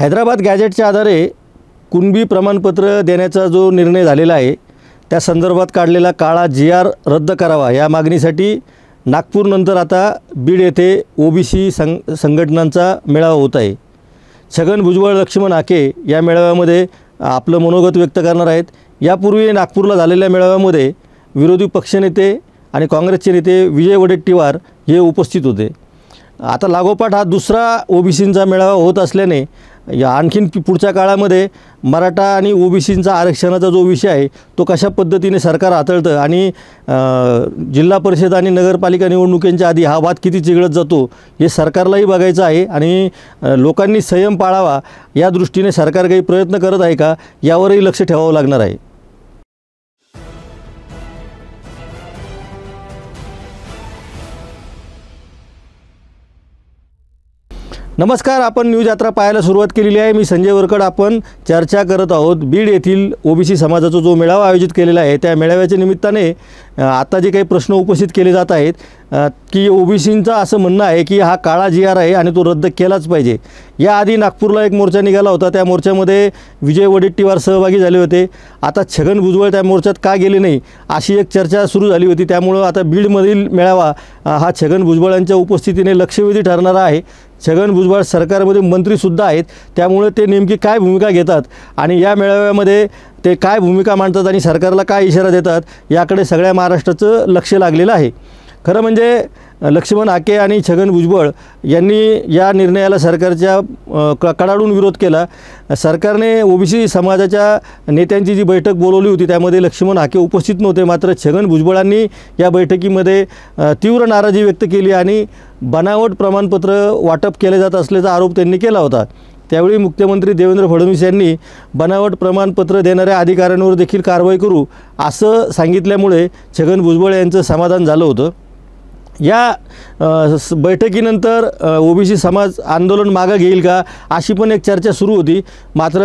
हैदराबाद गॅजेटच्या आधारे कुणबी प्रमाणपत्र देण्याचा जो निर्णय झालेला आहे त्या संदर्भात काढलेला काळा GR रद्द करावा या मागणीसाठी नागपूरनंतर आता बीड येथे OBC संघटनांचा मेळावा होत आहे। छगन भुजबळ, लक्ष्मण हाके या मेळाव्यामध्ये आपलं मनोगत व्यक्त करणार आहेत। यापूर्वी नागपूरला झालेल्या मेळाव्यामध्ये विरोधी पक्षनेते आणि काँग्रेसचे नेते विजय वडेट्टीवार हे उपस्थित होते। आता लागोपाठ हा दुसरा OBCंचा मेळावा होत असल्याने या आणखीन पुढच्या काळामध्ये मराठा आणि OBCंचा आरक्षणाचा जो विषय आहे तो कशा पद्धतीने सरकार हाताळतं आणि जिल्हा परिषद आणि नगरपालिका निवडणुकींच्या आधी हा वाद किती चिघळत जातो हे सरकारलाही बघायचं आहे आणि लोकांनी संयम पाळावा या दृष्टीने सरकार काही प्रयत्न करत आहे का यावरही लक्ष ठेवावं लागणार आहे। नमस्कार, आपण न्यूज यात्रा पाहायला सुरुवात केलेली आहे। मी संजय वरकड। आपण चर्चा करत आहोत बीड येथील OBC समाजाचा जो मेळावा आयोजित केलेला आहे त्या मेळाव्याच्या निमित्ताने आता जे काही प्रश्न उपस्थित केले जात आहेत की OBCंचं असं म्हणणं आहे की हा काळा GR आहे आणि तो रद्द केलाच पाहिजे। याआधी नागपूरला एक मोर्चा निघाला होता, त्या मोर्चामध्ये विजय वडेट्टीवार सहभागी झाले होते। आता छगन भुजबळ त्या मोर्चात का गेले नाही अशी एक चर्चा सुरू झाली होती। त्यामुळे आता बीडमधील मेळावा हा छगन भुजबळांच्या उपस्थितीने लक्षवेधी ठरणारा आहे। छगन भुजबळ सरकारमध्ये मंत्रीसुद्धा आहेत, त्यामुळे ते नेमकी काय भूमिका घेतात आणि या मेळाव्यामध्ये ते काय भूमिका मांडतात आणि सरकारला काय इशारा देतात याकडे सगळ्या महाराष्ट्राचं लक्ष लागलेलं आहे। खरं म्हणजे लक्ष्मण हाके आणि छगन भुजबळ यांनी या निर्णयाला सरकारच्या कडाडून विरोध केला। सरकारने OBC समाजाच्या नेत्यांची जी बैठक बोलवली होती त्यामध्ये लक्ष्मण हाके उपस्थित नव्हते, मात्र छगन भुजबळांनी या बैठकीमध्ये तीव्र नाराजी व्यक्त केली आणि बनावट प्रमाणपत्र वाटप केले जात असल्याचा आरोप त्यांनी केला होता। त्यावेळी मुख्यमंत्री देवेंद्र फडणवीस यांनी बनावट प्रमाणपत्र देणाऱ्या अधिकाऱ्यांवर देखील कारवाई करू असं सांगितल्यामुळे छगन भुजबळ यांचं समाधान झालं होतं। या बैठकीनंतर OBC समाज आंदोलन मागे घेईल का अशी पण एक चर्चा सुरू होती, मात्र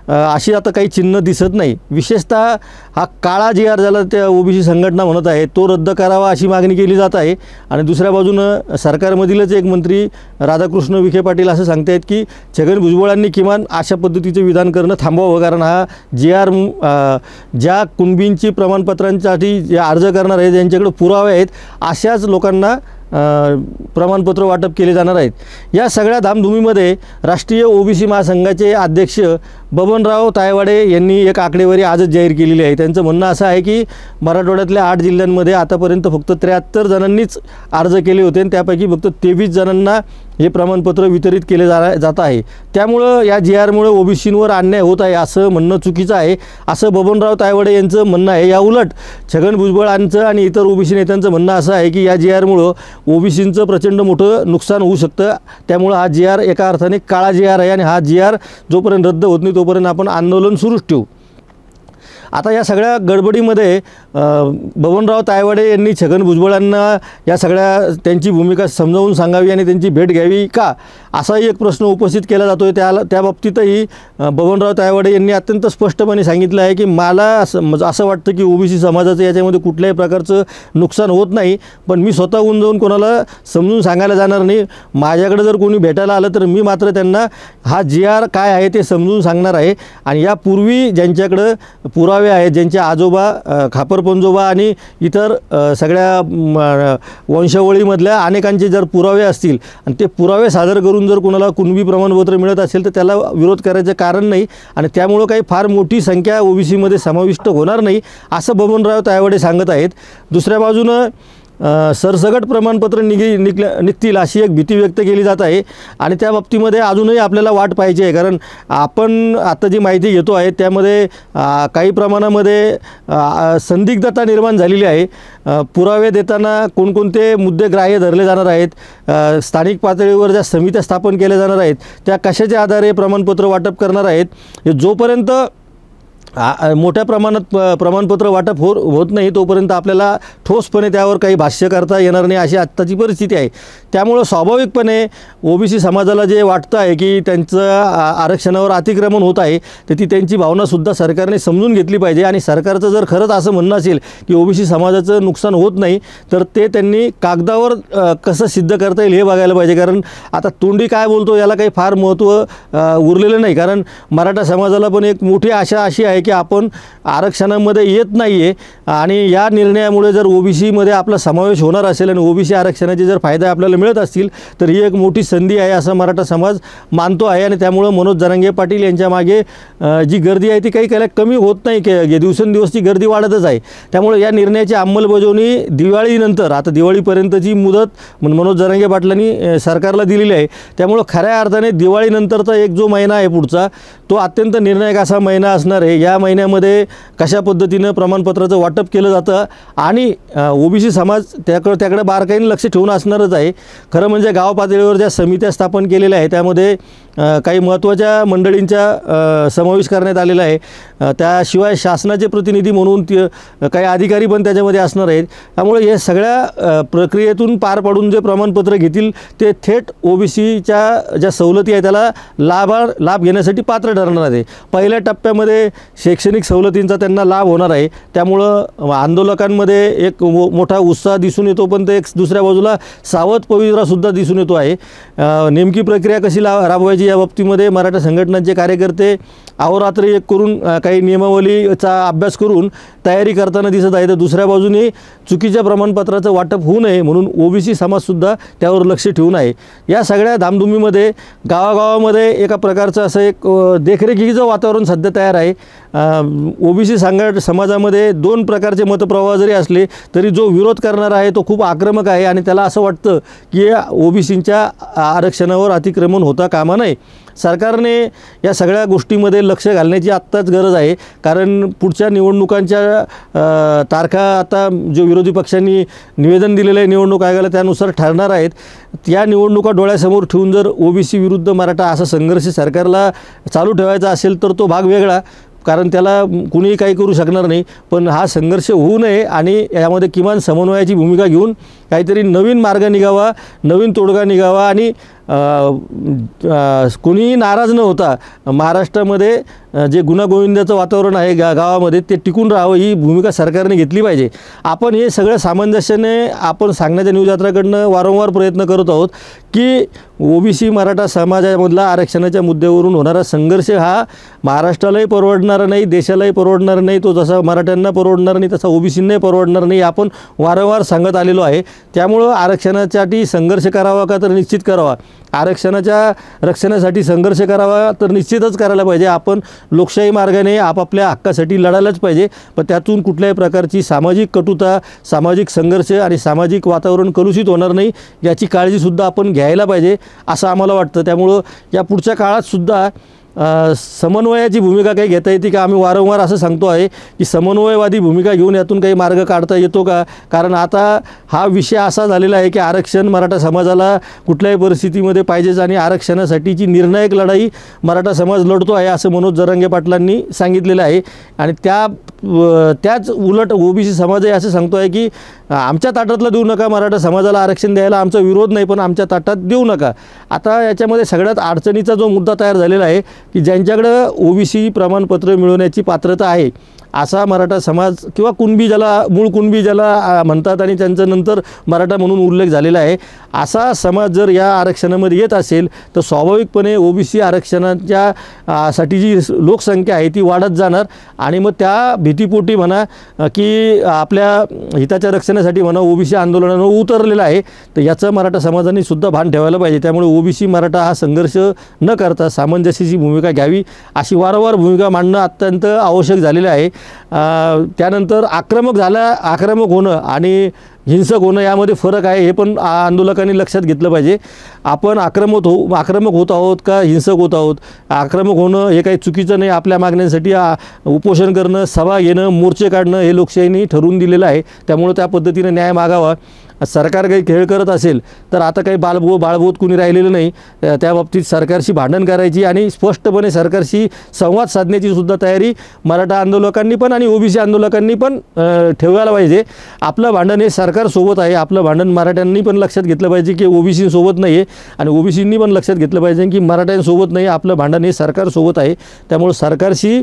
अशी आता काही चिन्ह दिसत नाही। विशेषतः हा काळा GR ज्याला त्या OBC संघटना म्हणत आहे तो रद्द करावा अशी मागणी केली जात आहे आणि दुसऱ्या बाजूनं सरकारमधीलच एक मंत्री राधाकृष्ण विखे पाटील असं सांगतायत की छगन भुजबळांनी किमान अशा पद्धतीचे विधान करणं थांबवावं, कारण हा GR ज्या कुणबींची प्रमाणपत्रांसाठी जे अर्ज करणार आहेत ज्यांच्याकडे पुरावे आहेत अशाच लोकांना प्रमाणपत्र वाटप केले जाणार आहेत। या सगळ्या धामधुमीमध्ये राष्ट्रीय OBC महासंघाचे अध्यक्ष बबनराव तायवाडे यांनी एक आकडेवारी आजच जाहीर केलेली आहे। त्यांचं म्हणणं असं आहे की मराठवाड्यातल्या 8 जिल्ह्यांमध्ये आतापर्यंत फक्त 73 जणांनीच अर्ज केले होते आणि त्यापैकी फक्त 23 जणांना हे प्रमाणपत्र वितरित केले जात आहे। त्यामुळं या GRमुळे OBCंवर अन्याय होत आहे असं म्हणणं चुकीचं आहे असं बबनराव तायवाडे यांचं म्हणणं आहे। या उलट छगन भुजबळांचं आणि इतर OBC नेत्यांचं म्हणणं असं आहे की या GRमुळं OBCंचं प्रचंड मोठं नुकसान होऊ शकतं। त्यामुळं हा GR एका अर्थाने काळा GR आहे आणि हा GR जोपर्यंत रद्द होत नाही तोपर्यंत आपण आंदोलन सुरूच ठेवू। आता या सगळ्या गडबडीमध्ये बबनराव तायवाडे यांनी छगन भुजबळांना या सगळ्या त्यांची भूमिका समजावून सांगावी आणि त्यांची भेट घ्यावी का असाही एक प्रश्न उपस्थित केला जातो आहे। त्या बाबतीतही बबनराव तायवाडे यांनी अत्यंत स्पष्टपणे सांगितलं आहे की मला असं वाटतं की OBC समाजाचं याच्यामध्ये कुठल्याही प्रकारचं नुकसान होत नाही, पण मी स्वतःहून जाऊन कोणाला समजून सांगायला जाणार नाही। माझ्याकडे जर कोणी भेटायला आलं तर मी मात्र त्यांना हा GR काय आहे ते समजून सांगणार आहे आणि यापूर्वी ज्यांच्याकडं पुरावे आहेत, ज्यांचे आजोबा खापरपंजोबा आणि इतर सगळ्या वंशावळीमधल्या अनेकांचे जर पुरावे असतील आणि ते पुरावे सादर करून जर कोणाला कुणबी प्रमाणपत्र मिळत असेल तर त्याला विरोध करायचं कारण नाही आणि त्यामुळं काही फार मोठी संख्या OBCमध्ये समाविष्ट होणार नाही असं बबनराव तायवाडे सांगत आहेत। दुसऱ्या बाजूनं सरसकट प्रमाणपत्र निघतील अशी एक भीती व्यक्त केली जात आहे आणि त्या बाबतीमध्ये अजूनही आपल्याला वाट पाहिजे आहे, कारण आपण आता जी माहिती घेतो आहे त्यामध्ये काही प्रमाणामध्ये संदिग्धता निर्माण झालेली आहे। पुरावे देताना कोणकोणते मुद्दे ग्राह्य धरले जाणार आहेत, स्थानिक पातळीवर ज्या समित्या स्थापन केल्या जाणार आहेत त्या कशाच्या आधारे प्रमाणपत्र वाटप करणार आहेत, हे जोपर्यंत मोठ्या प्रमाणात प्रमाणपत्र वाटप होत नाही तोपर्यंत आपल्याला ठोसपणे त्यावर काही भाष्य करता येणार नाही, अशी आत्ताची परिस्थिती आहे. त्यामुळं स्वाभाविकपणे ओबीसी समाजाला जे वाटतं आहे की त्यांचं आरक्षणावर अतिक्रमण होत आहे, तर ती त्यांची भावनासुद्धा सरकारने समजून घेतली पाहिजे. आणि सरकारचं जर खरंच असं म्हणणं असेल की ओबीसी समाजाचं नुकसान होत नाही, तर ते त्यांनी कागदावर कसं सिद्ध करता येईल हे बघायला पाहिजे. कारण आता तोंडी काय बोलतो याला काही फार महत्त्व उरलेलं नाही. कारण मराठा समाजाला पण एक मोठी आशा अशी आहे की आपण आरक्षणामध्ये येत नाही आहे, आणि या निर्णयामुळे जर ओबीसीमध्ये आपला समावेश होणार असेल आणि ओबीसी आरक्षणाचे जर फायदे आपल्याला मिळत असतील तर ही एक मोठी संधी आहे असं मराठा समाज मानतो आहे. आणि त्यामुळं मनोज जरांगे पाटील यांच्या मागे जी गर्दी आहे ती काही कमी होत नाही, की दिवसेंदिवस ती गर्दी वाढतच आहे. त्यामुळे या निर्णयाची अंमलबजावणी दिवाळीनंतर, आता दिवाळीपर्यंतची मुदत मनोज जरांगे पाटलांनी सरकारला दिलेली आहे. त्यामुळं खऱ्या अर्थाने दिवाळीनंतरचा एक जो महिना आहे पुढचा, तो अत्यंत निर्णायक असा महिना असणार आहे. या महिन्यामध्ये कशा पद्धतीनं प्रमाणपत्राचं वाटप केलं जातं आणि ओबीसी समाज त्याकडे बारकाईने लक्ष ठेवून असणारच आहे. खरं म्हणजे गाव पातळीवर ज्या समित्या स्थापन केलेल्या आहे त्यामध्ये काही महत्त्वाच्या मंडळींचा समावेश करण्यात आलेला आहे. त्याशिवाय शासनाचे प्रतिनिधी म्हणून काही अधिकारी पण त्याच्यामध्ये असणार आहेत. त्यामुळे हे सगळ्या प्रक्रियेतून पार पाडून जे प्रमाणपत्र घेतील ते थेट ओबीसीच्या ज्या सवलती आहेत त्याला लाभ घेण्यासाठी पात्र ठरणार आहे. पहिल्या टप्प्यामध्ये शैक्षणिक सवलतींचा त्यांना लाभ होणार आहे. त्यामुळं आंदोलकांमध्ये एक मोठा उत्साह दिसून येतो, पण ते एक दुसऱ्या बाजूला सावध पवित्रासुद्धा दिसून येतो आहे. नेमकी प्रक्रिया कशी राबवायची या बाबतीमध्ये मराठा संघटनांचे कार्यकर्ते अहोरात्र एक करून काही नियमावलीचा अभ्यास करून तयारी करताना दिसत आहे. तर दुसऱ्या बाजूने चुकीच्या प्रमाणपत्राचं वाटप होऊ नये म्हणून ओबीसी समाजसुद्धा त्यावर लक्ष ठेवून आहे. या सगळ्या धामधुमीमध्ये गावागावामध्ये एका प्रकारचं असं एक देखरेखीचं वातावरण सध्या तयार आहे. ओबीसी समाजामध्ये दोन प्रकारचे मतप्रवाह जरी असले तरी जो विरोध करणारा आहे तो खूप आक्रमक आहे आणि त्याला असं वाटतं की ओबीसींच्या आरक्षणावर अतिक्रमण होता कामा नये. सरकारने या सगळ्या गोष्टीमध्ये लक्ष घालण्याची आत्ताच गरज आहे. कारण पुढच्या निवडणुकांच्या तारखा आता जो विरोधी पक्षांनी निवेदन दिलेलं आहे निवडणूक आयोगाला त्यानुसार ठरणार आहेत. या निवडणुका डोळ्यासमोर ठेवून जर ओबीसी विरुद्ध मराठा असा संघर्ष सरकारला चालू ठेवायचा असेल तर तो भाग वेगळा, कारण त्याला कुणीही काही करू शकणार नाही. पण हा संघर्ष होऊ नये आणि यामध्ये किमान समन्वयाची भूमिका घेऊन काहीतरी नवीन मार्ग निघावा, नवीन तोडगा निघावा आणि कोणीही नाराज न होता महाराष्ट्रामध्ये जे गुण्यागोविंदाचं वातावरण आहे गावामध्ये ते टिकून राहावं ही भूमिका सरकारने घेतली पाहिजे. आपण हे सगळं सामंजस्याने आपण सांगण्याच्या न्यूज यात्राकडनं वारंवार प्रयत्न करत आहोत की ओबीसी मराठा समाजामधला आरक्षणाच्या मुद्द्यावरून होणारा संघर्ष हा महाराष्ट्रालाही परवडणारा नाही, देशालाही परवडणार नाही. तो जसा मराठ्यांना परवडणार नाही तसा ओबीसींनाही परवडणार नाही, आपण वारंवार सांगत आलेलो आहे. त्यामुळं आरक्षणासाठी संघर्ष करावा का तर निश्चित करावा, आरक्षणाच्या रक्षणासाठी संघर्ष करावा तर निश्चितच करायला पाहिजे. आपण लोकशाही मार्गाने आपापल्या हक्कासाठी लढायलाच पाहिजे. पण त्यातून कुठल्याही प्रकारची सामाजिक कटुता, सामाजिक संघर्ष आणि सामाजिक वातावरण कलुषित होणार नाही याची काळजीसुद्धा आपण घ्यायला पाहिजे असं आम्हाला वाटतं. त्यामुळं या पुढच्या काळातसुद्धा समन्वयाची भूमिका काही घेता येते का, आम्ही वारंवार असं सांगतो आहे की समन्वयवादी भूमिका घेऊन यातून काही मार्ग काढता येतो का. कारण आता हा विषय असा झालेला आहे की आरक्षण मराठा समाजाला कुठल्याही परिस्थितीमध्ये पाहिजेच आणि आरक्षणासाठीची निर्णायक लढाई मराठा समाज लढतो आहे असं मनोज जरांगे पाटलांनी सांगितलेलं आहे. आणि त्याच उलट ओबीसी समाजही असं सांगतो आहे की आमच्या ताटातलं देऊ नका, मराठा समाजाला आरक्षण द्यायला आमचा विरोध नाही पण आमच्या ताटात देऊ नका. आता याच्यामध्ये सगळ्यात अडचणीचा जो मुद्दा तयार झालेला आहे की ज्यांच्याकडं ओबीसी प्रमाणपत्र मिळवण्याची पात्रता आहे असा मराठा समाज किंवा कुणबी ज्याला मूळ कुणबी ज्याला म्हणतात आणि त्यांचं नंतर मराठा म्हणून उल्लेख झालेला आहे, असा समाज जर या आरक्षणामध्ये येत असेल तर स्वाभाविकपणे ओबीसी आरक्षणाच्या साठी जी लोकसंख्या आहे ती वाढत जाणार आणि मग त्या भीतीपोटी म्हणा की आपल्या हिताच्या रक्षणासाठी म्हणा ओबीसी आंदोलनानं उतरलेलं आहे. तर याचं मराठा समाजाने सुद्धा भान ठेवायला पाहिजे. त्यामुळे ओबीसी मराठा हा संघर्ष न करता सामंजस्याची भूमिका घ्यावी अशी वारंवार भूमिका मांडणं अत्यंत आवश्यक झालेलं आहे. त्यानंतर आक्रमक होणं आणि हिंसक होणं यामध्ये फरक आहे हे पण आंदोलकांनी लक्षात घेतलं पाहिजे. आपण आक्रमक होत आहोत का हिंसक होत आहोत. आक्रमक होणं हे काही चुकीचं नाही. आपल्या मागण्यांसाठी उपोषण करणं, सभा घेणं, मोर्चे काढणं हे लोकशाहीने ठरवून दिलेलं आहे. त्यामुळे त्या पद्धतीने न्याय मागावा सरकार काही खेळ करत असेल तर आता काही बाळबोध कुणी राहिलेलं नाही। त्या बाबतीत सरकारशी भांडण करायची आणि स्पष्टपणे सरकारशी संवाद साधण्याची सुद्धा तयारी मराठा आंदोलकांनी पण आणि ओबीसी आंदोलकांनी पण ठेवायला पाहिजे। आपलं भांडण हे सरकारसोबत आहे, आपलं भांडण मराठ्यांनी पण लक्षात घेतलं पाहिजे की ओबीसीसोबत नाही आहे आणि ओबीसींनी पण लक्षात घेतलं पाहिजे की मराठ्यांसोबत नाही, आपलं भांडण हे सरकारसोबत आहे। त्यामुळे सरकारशी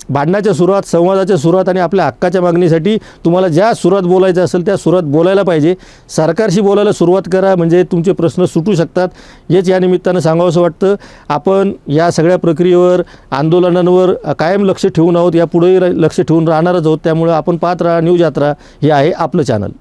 भांडणाच्या सुरुवात, संवादाच्या सुरुवात आणि आपल्या हक्काच्या मागणीसाठी तुम्हाला ज्या सुरात बोलायचं असेल त्या सुरात बोलायला पाहिजे। सरकारशी बोलायला सुरुवात करा, म्हणजे तुमचे प्रश्न सुटू शकतात। हेच या निमित्तानं सांगावंसं वाटतं। आपण या सगळ्या प्रक्रियेवर, आंदोलनांवर कायम लक्ष ठेवून आहोत, यापुढेही लक्ष ठेवून राहणारच आहोत। त्यामुळे आपण पाहत राहा न्यूज यात्रा, हे आहे आपलं चॅनल।